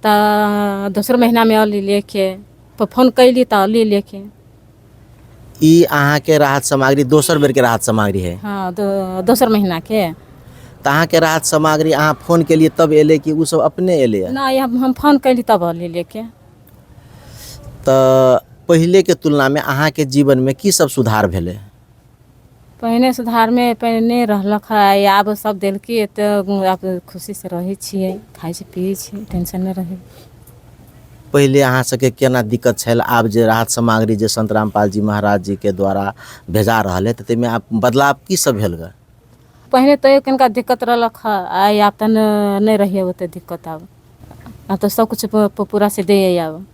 तो दूसरा महीना में अली लेके, तो फोन कैली तो अली लेके। ई अहाँ के राहत सामग्री दोसर बेर के राहत सामग्री है? हाँ, दोसर महीना के। तो अहाँ के राहत सामग्री अहाँ फोन के लिए तब एले कि उ सब अपने एले? ना, हम फोन कैली तब अली लेके। तो पहले के तुलना में अहाँ के जीवन में की सब सुधार भेले? पहिने सुधार में पहिने नहीं रहलक है, आब सब देलकै तो आब खुशी से रहे छियै, खाइ छी पियै छी, टेंशन नहीं रहे। पहले अहाँ सबके केना दिक्कत छल, आब जे राहत सामग्री जे संत रामपाल जी महाराज जी के द्वारा भेजा रहले त तेमे आप बदलाव की सब भेल ग? पहिने तो कनिका दिक्कत रहलक है, आई आब तो नहीं रही ओते दिक्कत। अब तो सब कुछ पूरा से दे, आब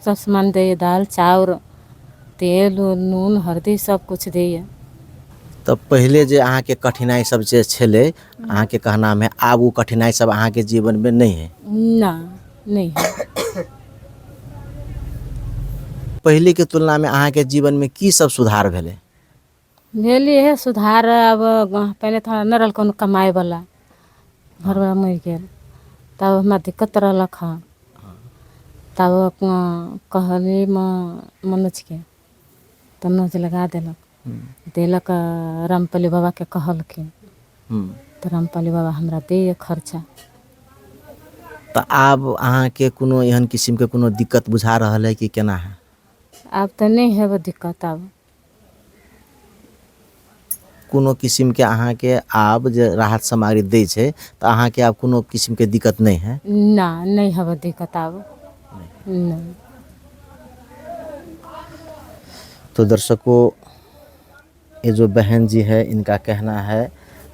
सब सामान दे, दाल चाउर तेल नून हल्दी सब कुछ दे। तो पहले जे अहाँ के कठिनाई सब जे छले, अहाँ के कहना में आब वो कठिनाई सब अहाँ के जीवन में नहीं है? ना नहीं है। पहले के तुलना में अहाँ के जीवन में की सब सुधार भेले? भेली है सुधार। अब पहले था न रहल कोनो कमाए वाला, घर वाला मर गेल, तब हमरा दिक्कत रहलक है। तब कहली मनोज के, तब मनोज लगा देलक, देलक रामपाली बाबा के कहलखिन, तो रामपाली बाबा हमरा दे खर्चा। तो आब अहाँ के कोनो एहन किस्म के कोनो दिक्कत बुझा रहल है कि केना है? अब तो नहीं है वो दिक्कत। अब कोनो किस्म के अहाँ के आब जे राहत सामग्री दै छै तो अहाँ के आब कोनो किस्म के दिक्कत नहीं है? ना नहीं है वो दिक्कत अब नहीं। तो दर्शकों, ये जो बहन जी है, इनका कहना है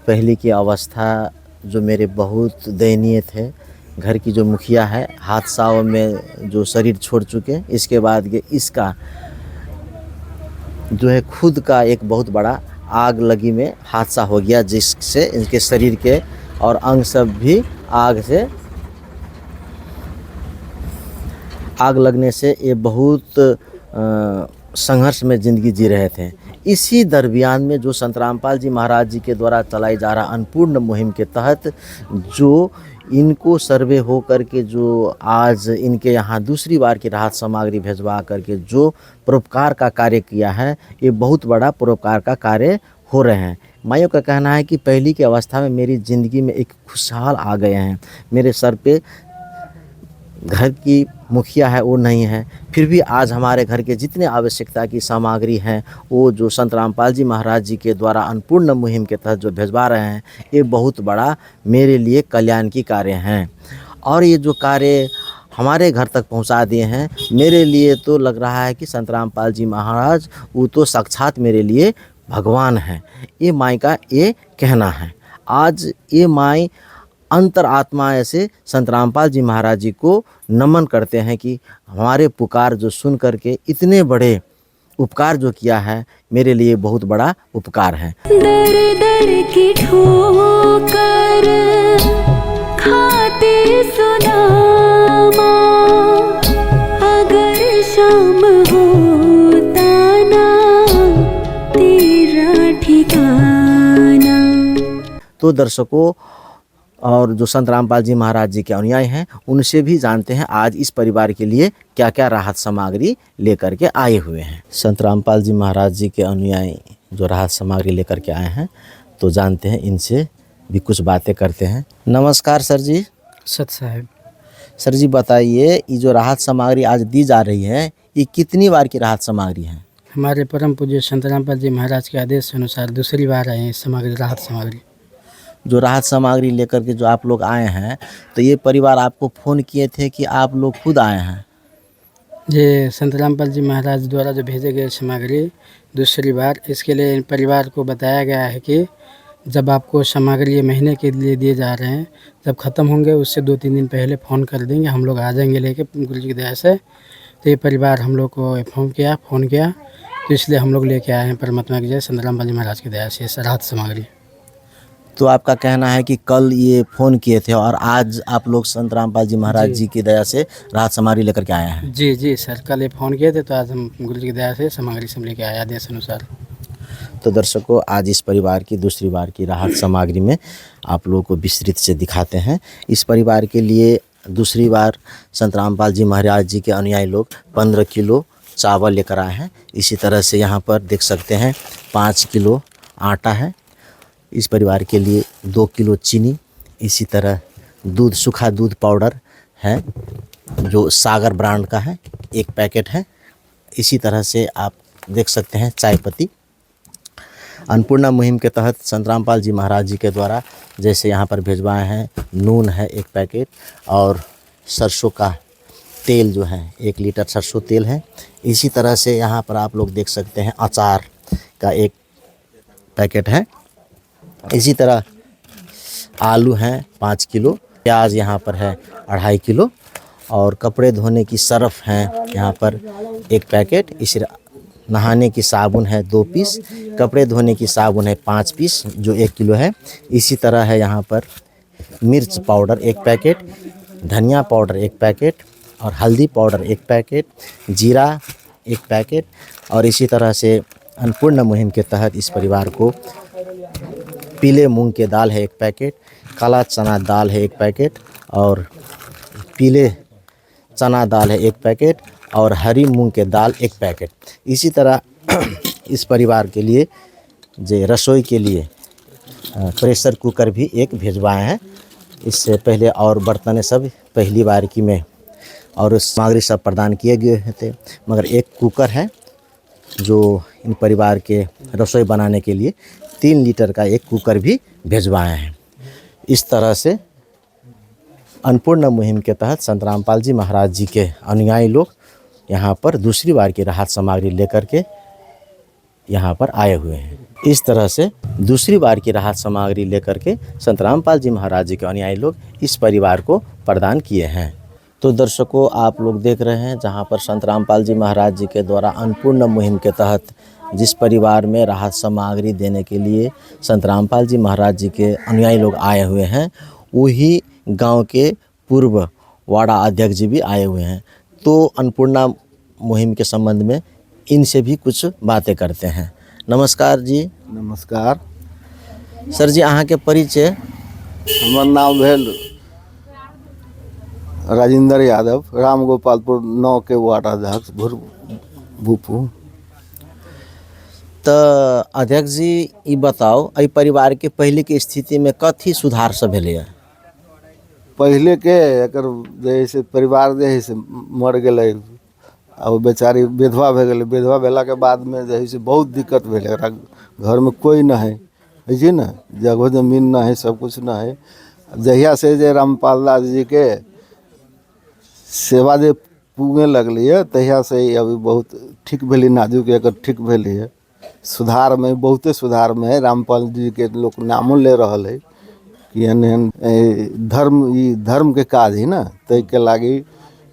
पहले की अवस्था जो मेरे बहुत दयनीय थे। घर की जो मुखिया है, हादसाओं में जो शरीर छोड़ चुके, इसके बाद ये इसका जो है खुद का एक बहुत बड़ा आग लगी में हादसा हो गया, जिससे इनके शरीर के और अंग सब भी आग लगने से ये बहुत संघर्ष में ज़िंदगी जी रहे थे। इसी दरमियान में जो संत रामपाल जी महाराज जी के द्वारा चलाई जा रहा अन्नपूर्ण मुहिम के तहत जो इनको सर्वे हो करके जो आज इनके यहाँ दूसरी बार की राहत सामग्री भेजवा करके जो परोपकार का कार्य किया है, ये बहुत बड़ा परोपकार का कार्य हो रहे हैं। माइयों का कहना है कि पहली की अवस्था में मेरी ज़िंदगी में एक खुशहाल आ गए हैं, मेरे सर पे घर की मुखिया है वो नहीं है, फिर भी आज हमारे घर के जितने आवश्यकता की सामग्री हैं वो जो संत रामपाल जी महाराज जी के द्वारा अन्नपूर्ण मुहिम के तहत जो भेजवा रहे हैं, ये बहुत बड़ा मेरे लिए कल्याण की कार्य हैं। और ये जो कार्य हमारे घर तक पहुंचा दिए हैं, मेरे लिए तो लग रहा है कि संत रामपाल जी महाराज वो तो साक्षात मेरे लिए भगवान हैं। ये माई का ये कहना है। आज ये माई अंतर आत्मा ऐसे संत रामपाल जी महाराज जी को नमन करते हैं कि हमारे पुकार जो सुन करके इतने बड़े उपकार जो किया है, मेरे लिए बहुत बड़ा उपकार है। दर दर की ठोकर खाते सुनामा, अगर शाम होता ना तेरा ठिकाना। तो दर्शकों, और जो संत रामपाल जी महाराज जी के अनुयायी हैं, उनसे भी जानते हैं आज इस परिवार के लिए क्या क्या राहत सामग्री लेकर के आए हुए हैं। संत रामपाल जी महाराज जी के अनुयायी जो राहत सामग्री लेकर के आए हैं, तो जानते हैं, इनसे भी कुछ बातें करते हैं। नमस्कार सर जी। सत साहब। सर जी बताइए, ये जो राहत सामग्री आज दी जा रही है, ये कितनी बार की राहत सामग्री है? हमारे परम पूज्य संत रामपाल जी महाराज के आदेश के अनुसार दूसरी बार आए हैं सामग्री, राहत सामग्री। जो राहत सामग्री लेकर के जो आप लोग आए हैं, तो ये परिवार आपको फ़ोन किए थे कि आप लोग खुद आए हैं? ये संत रामपाल जी महाराज द्वारा जो भेजे गए सामग्री दूसरी बार, इसके लिए इन परिवार को बताया गया है कि जब आपको सामग्री ये महीने के लिए दिए जा रहे हैं, जब ख़त्म होंगे उससे 2-3 दिन पहले फ़ोन कर देंगे, हम लोग आ जाएंगे लेके गुरु जी की दया से। तो ये परिवार हम लोग को फ़ोन किया, तो इसलिए हम लोग लेके आए हैं परमात्मा की जय संत रामपाल जी महाराज की दया से राहत सामग्री। तो आपका कहना है कि कल ये फ़ोन किए थे और आज आप लोग संत रामपाल जी महाराज जी की दया से राहत सामग्री लेकर के आए हैं? जी जी सर, कल ये फ़ोन किए थे, तो आज हम गुरु जी की दया से सामग्री सब लेके आए आदेश अनुसार। तो दर्शकों, आज इस परिवार की दूसरी बार की राहत सामग्री में आप लोगों को विस्तृत से दिखाते हैं। इस परिवार के लिए दूसरी बार संत रामपाल जी महाराज जी के अनुयायी लोग 15 किलो चावल लेकर आए हैं। इसी तरह से यहाँ पर देख सकते हैं 5 किलो आटा है। इस परिवार के लिए 2 किलो चीनी, इसी तरह दूध, सूखा दूध पाउडर है जो सागर ब्रांड का है। एक पैकेट है। इसी तरह से आप देख सकते हैं चाय पत्ती। अन्नपूर्णा मुहिम के तहत संत रामपाल जी महाराज जी के द्वारा जैसे यहाँ पर भिजवाए हैं, नून है 1 पैकेट और सरसों का तेल जो है 1 लीटर सरसों तेल है। इसी तरह से यहाँ पर आप लोग देख सकते हैं अचार का 1 पैकेट है। इसी तरह आलू हैं 5 किलो, प्याज यहाँ पर है 2.5 किलो और कपड़े धोने की सर्फ हैं यहाँ पर 1 पैकेट। इसी नहाने की साबुन है 2 पीस, कपड़े धोने की साबुन है 5 पीस जो 1 किलो है। इसी तरह है यहाँ पर मिर्च पाउडर 1 पैकेट, धनिया पाउडर 1 पैकेट और हल्दी पाउडर 1 पैकेट, जीरा 1 पैकेट। और इसी तरह से अन्नपूर्णा मुहिम के तहत इस परिवार को पीले मूंग के दाल है 1 पैकेट, काला चना दाल है 1 पैकेट और पीले चना दाल है 1 पैकेट और हरी मूंग के दाल 1 पैकेट। इसी तरह इस परिवार के लिए जो रसोई के लिए प्रेशर कुकर भी 1 भिजवाए हैं। इससे पहले और बर्तन सब पहली बार की में और सामग्री सब प्रदान किए गए थे, मगर 1 कुकर है जो इन परिवार के रसोई बनाने के लिए 3 लीटर का 1 कुकर भी भिजवाए हैं। इस तरह से अन्नपूर्णा मुहिम के तहत संत रामपाल जी महाराज जी के अनुयायी लोग यहाँ पर दूसरी बार की राहत सामग्री लेकर के यहाँ पर आए हुए हैं। इस तरह से दूसरी बार की राहत सामग्री लेकर के संत रामपाल जी महाराज जी के अनुयायी लोग इस परिवार को प्रदान किए हैं। तो दर्शकों, आप लोग देख रहे हैं जहाँ पर संत रामपाल जी महाराज जी के द्वारा अन्नपूर्णा मुहिम के तहत जिस परिवार में राहत सामग्री देने के लिए संत रामपाल जी महाराज जी के अनुयायी लोग आए हुए हैं, वही गांव के पूर्व वाड़ा अध्यक्ष जी भी आए हुए हैं। तो अन्नपूर्णा मुहिम के संबंध में इनसे भी कुछ बातें करते हैं। नमस्कार जी। नमस्कार सर जी, अहाँ के परिचय? हमार नाम भेल राजेंद्र यादव, राम गोपालपुर 9 के वार्ड अध्यक्ष भूपू। तो अध्यक्ष जी ई बताओ, एहि परिवार के पहले के स्थिति में कथी सुधार सब भेलै? पहले के एकर जैसे परिवार जैसे मर गए और बेचारी विधवा भे गए। विधवा भेला के बाद में जैसे बहुत दिक्कत भेले। घर में कोई न है जी ना, जगह जमीन न है, सब कुछ न है। जहिया से जे रामपाल दास जी के सेवा जे पूगे लगली है तहिया से अभी बहुत ठीक भेली, नाजुक एकर ठीक भेली है। सुधार में बहुते सुधार में है। रामपाल जी के लोग नामो ले रहल है कि धर्म के काज ही ना, तै के लागी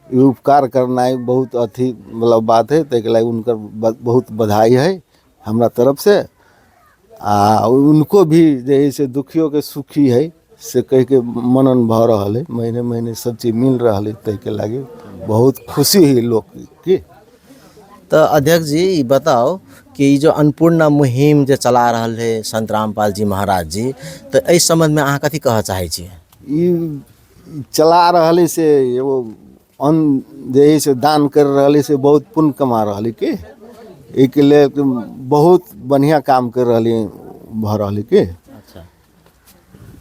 उपकार करना बहुत अथी मतलब बात है। तै के लागी उनकर बहुत बधाई है हमरा तरफ से। उनको भी जैसे दुखियों के सुखी है से कह के मनन भ रहा है, महीने महीने सब चीज मिल रहा है। तै के लागी बहुत खुशी है लोग की। तो अध्यक्ष जी बताओ कि जो अन्नपूर्णा मुहिम जो चला रहा है संत रामपाल जी महाराज जी, तो इस संबंध में अहाँ कथी कह चाहे छी? चला रहा से एगो अन्न जैसे दान कर रहा से बहुत पुण्य कमा रहा के, एक लिए बहुत बढ़िया काम कर रहा भ रहा के। अच्छा,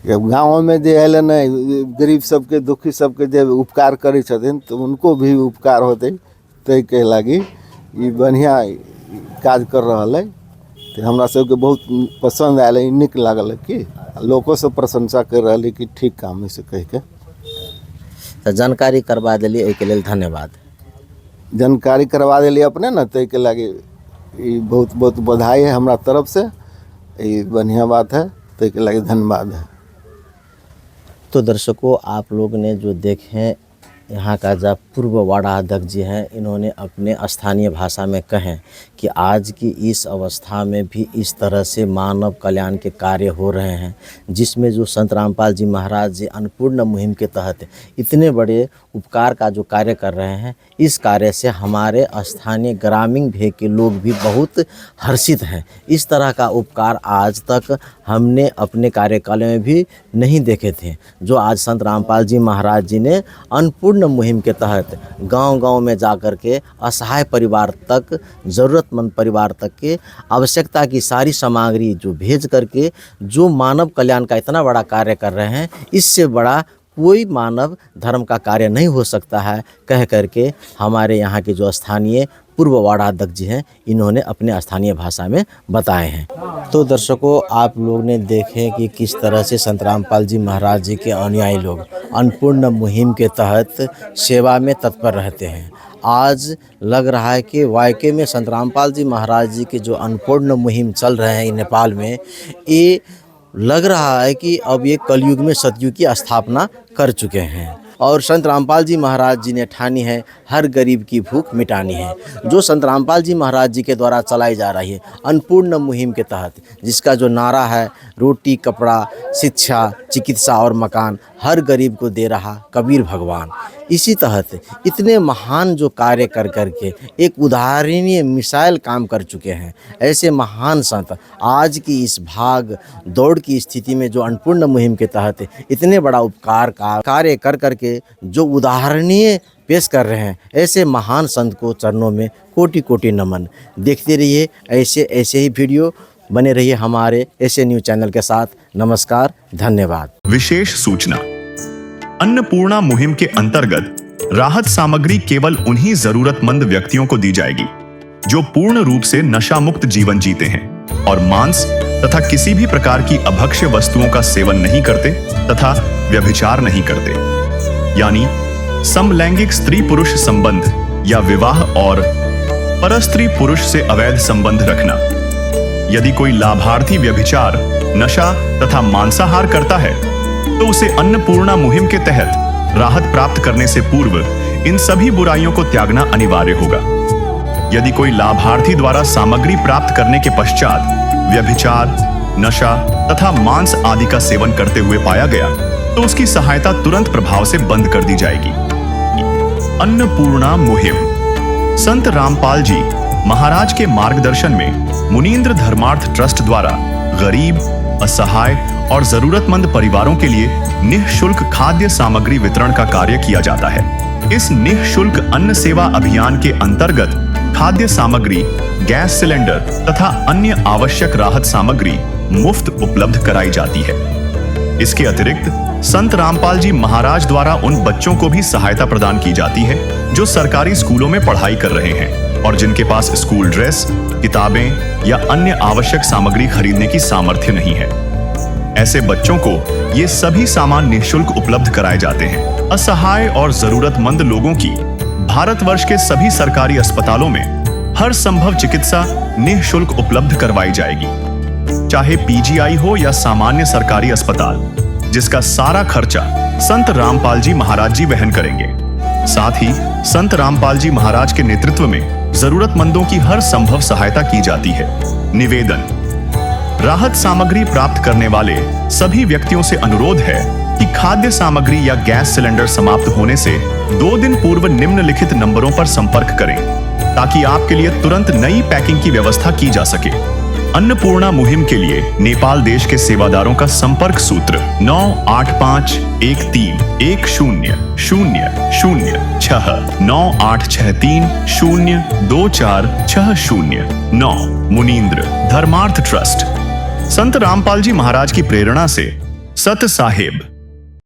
गाँव में जे अल न गरीब सबके दुखी सबके जे उपकार करे छथिन तो उनको भी उपकार होते। तै के लागी ये बढ़िया काज कर रहा है। तो हमरा सबके बहुत पसंद आयल है, निक लागल है कि लोगों से प्रशंसा कर रहा है कि ठीक काम है से कह के। तो जानकारी करवा दिलिए, एहिके लेल धन्यवाद। जानकारी करवा दिलिए अपने न, तै के लागी बहुत बहुत बधाई है हमरा तरफ से। ये बढ़िया बात है, तै के लागी धन्यवाद है। तो दर्शकों, आप लोग ने जो देखें यहाँ का जो पूर्व वाड़ा अध्यक्ष जी हैं, इन्होंने अपने स्थानीय भाषा में कहें कि आज की इस अवस्था में भी इस तरह से मानव कल्याण के कार्य हो रहे हैं, जिसमें जो संत रामपाल जी महाराज जी अन्नपूर्णा मुहिम के तहत इतने बड़े उपकार का जो कार्य कर रहे हैं, इस कार्य से हमारे स्थानीय ग्रामीण भेग के लोग भी बहुत हर्षित हैं। इस तरह का उपकार आज तक हमने अपने कार्यकाल में भी नहीं देखे थे, जो आज संत रामपाल जी महाराज जी ने अन्नपूर्णा मुहिम के तहत गांव-गांव में जाकर के असहाय परिवार तक, ज़रूरतमंद परिवार तक के आवश्यकता की सारी सामग्री जो भेज करके जो मानव कल्याण का इतना बड़ा कार्य कर रहे हैं, इससे बड़ा कोई मानव धर्म का कार्य नहीं हो सकता है, कह करके हमारे यहाँ के जो स्थानीय पूर्व वार्डाध्यक्ष जी हैं, इन्होंने अपने स्थानीय भाषा में बताए हैं। तो दर्शकों, आप लोग ने देखे कि किस तरह से संत रामपाल जी महाराज जी के अनुयायी लोग अन्नपूर्ण मुहिम के तहत सेवा में तत्पर रहते हैं। आज लग रहा है कि वायके में संत रामपाल जी महाराज जी की जो अन्नपूर्ण मुहिम चल रहे हैं नेपाल में, ये लग रहा है कि अब ये कलयुग में सतयुग की स्थापना कर चुके हैं। और संत रामपाल जी महाराज जी ने ठानी है हर गरीब की भूख मिटानी है। जो संत रामपाल जी महाराज जी के द्वारा चलाई जा रही है अन्नपूर्ण मुहिम के तहत, जिसका जो नारा है रोटी, कपड़ा, शिक्षा, चिकित्सा और मकान हर गरीब को दे रहा कबीर भगवान, इसी तहत इतने महान जो कार्य कर करके एक उदाहरणीय मिसाइल काम कर चुके हैं, ऐसे महान संत आज की इस भाग दौड़ की स्थिति में जो अन्नपूर्ण मुहिम के तहत इतने बड़ा उपकार का कार्य कर करके जो उदाहरणीय पेश कर रहे हैं, ऐसे महान संत को चरणों में कोटि कोटि नमन। देखते रहिए ऐसे ही वीडियो, बने रहिए हमारे एशियन न्यूज़ चैनल के साथ। नमस्कार, धन्यवाद। विशेष सूचना, अन्नपूर्णा मुहिम के अंतर्गत राहत सामग्री केवल उन्हीं जरूरतमंद व्यक्तियों को दी जाएगी जो पूर्ण रूप से नशा मुक्त जीवन जीते हैं और मांस तथा किसी भी प्रकार की अभक्ष्य वस्तुओं का सेवन नहीं करते तथा व्यभिचार नहीं करते, यानी समलैंगिक स्त्री पुरुष संबंध या विवाह और परस्त्री पुरुष से अवैध संबंध रखना। यदि कोई लाभार्थी व्यभिचार, नशा तथा मांसाहार करता है तो उसे अन्नपूर्णा मुहिम के तहत राहत प्राप्त करने से पूर्व इन सभी बुराइयों को त्यागना अनिवार्य होगा। यदि कोई लाभार्थी द्वारा सामग्री प्राप्त करने के पश्चात व्यभिचार, नशा तथा मांस आदि का सेवन करते हुए पाया गया तो उसकी सहायता तुरंत प्रभाव से बंद कर दी जाएगी। अन्नपूर्णा मुहिम संत रामपाल जी महाराज के मार्गदर्शन में मुनीन्द्र धर्मार्थ ट्रस्ट द्वारा गरीब, असहाय और जरूरतमंद परिवारों के लिए निःशुल्क खाद्य सामग्री वितरण का कार्य किया जाता है। इस निःशुल्क अन्न सेवा अभियान के अंतर्गत खाद्य सामग्री, गैस सिलेंडर तथा अन्य आवश्यक राहत सामग्री मुफ्त उपलब्ध कराई जाती है। इसके अतिरिक्त संत रामपाल जी महाराज द्वारा उन बच्चों को भी सहायता प्रदान की जाती है जो सरकारी स्कूलों में पढ़ाई कर रहे हैं और जिनके पास स्कूल ड्रेस, किताबें या अन्य आवश्यक सामग्री खरीदने की सामर्थ्य नहीं है। ऐसे बच्चों को ये सभी सामान निःशुल्क उपलब्ध कराए जाते हैं। असहाय और जरूरतमंद लोगों की भारतवर्ष के सभी सरकारी अस्पतालों में हर संभव चिकित्सा निःशुल्क उपलब्ध करवाई जाएगी, चाहे पीजीआई हो या सामान्य सरकारी अस्पताल, जिसका सारा खर्चा संत रामपाल जी महाराज जी वहन करेंगे। साथ ही संत रामपाल जी महाराज के नेतृत्व में जरूरतमंदों की हर संभव सहायता की जाती है। निवेदन, राहत सामग्री प्राप्त करने वाले सभी व्यक्तियों से अनुरोध है कि खाद्य सामग्री या गैस सिलेंडर समाप्त होने से 2 दिन पूर्व निम्नलिखित नंबरों पर संपर्क करें ताकि आपके लिए तुरंत नई पैकिंग की व्यवस्था की जा सके। अन्नपूर्णा मुहिम के लिए नेपाल देश के सेवादारों का संपर्क सूत्र 981513069863024609 मुनीन्द्र धर्मार्थ ट्रस्ट। संत रामपाल जी महाराज की प्रेरणा से सत साहेब